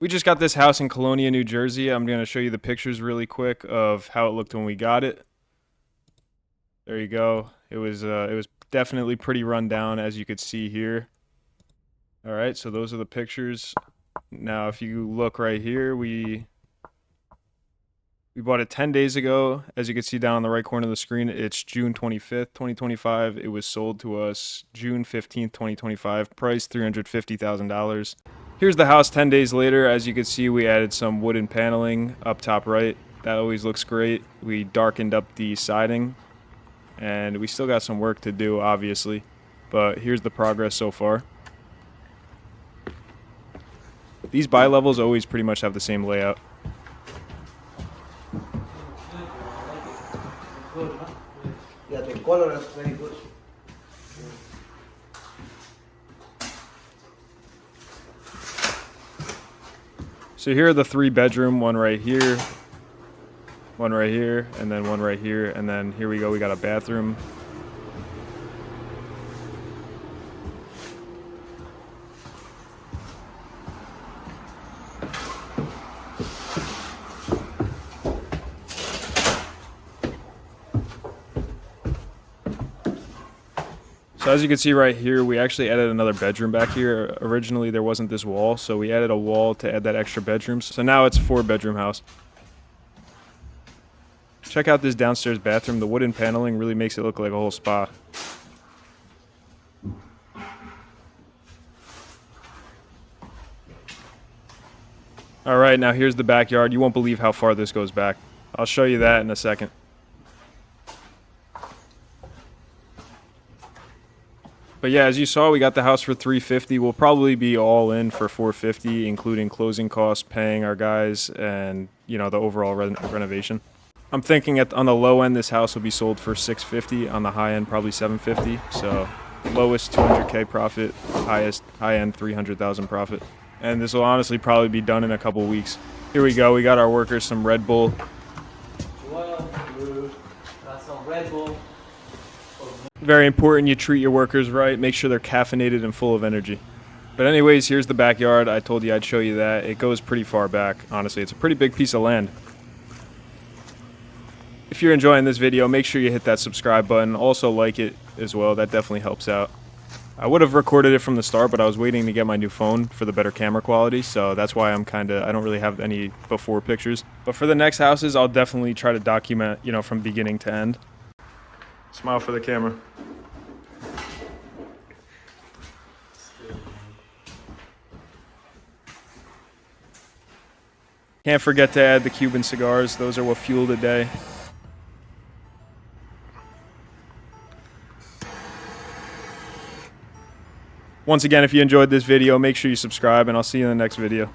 We just got this house in Colonia, New Jersey. I'm going to show you the pictures really quick of how it looked when we got it. There you go. It was definitely pretty run down, as you could see here. All right, so those are the pictures. Now, if you look right here, we bought it 10 days ago. As you can see down on the right corner of the screen, it's June 25th, 2025. It was sold to us June 15th, 2025. Price $350,000. Here's the house 10 days later. As you can see, we added some wooden paneling up top right. That always looks great. We darkened up the siding, and we still got some work to do, obviously. But here's the progress so far. These bi-levels always pretty much have the same layout. Yeah, the color is very good. So here are the 3-bedroom, one right here, and then one right here, and then here we go, we got a bathroom. So as you can see right here, we actually added another bedroom back here. Originally there wasn't this wall, so we added a wall to add that extra bedroom. So now it's a 4-bedroom house. Check out this downstairs bathroom. The wooden paneling really makes it look like a whole spa. Alright, now here's the backyard. You won't believe how far this goes back. I'll show you that in a second. But yeah, as you saw, we got the house for $350. We'll probably be all in for $450, including closing costs, paying our guys, and the overall renovation. I'm thinking on the low end, this house will be sold for $650. On the high end, probably $750. So lowest $200K profit, high end $300,000 profit. And this will honestly probably be done in a couple weeks. Here we go. We got our workers some Red Bull. Got some Red Bull. Very important you treat your workers right. Make sure they're caffeinated and full of energy. But anyways, here's the backyard. I told you I'd show you that. It goes pretty far back. Honestly, it's a pretty big piece of land. If you're enjoying this video, make sure you hit that subscribe button. Also like it as well. That definitely helps out. I would have recorded it from the start, but I was waiting to get my new phone for the better camera quality. So that's why I don't really have any before pictures. But for the next houses, I'll definitely try to document, from beginning to end. Smile for the camera. Can't forget to add the Cuban cigars. Those are what fuel the day. Once again, if you enjoyed this video, make sure you subscribe, and I'll see you in the next video.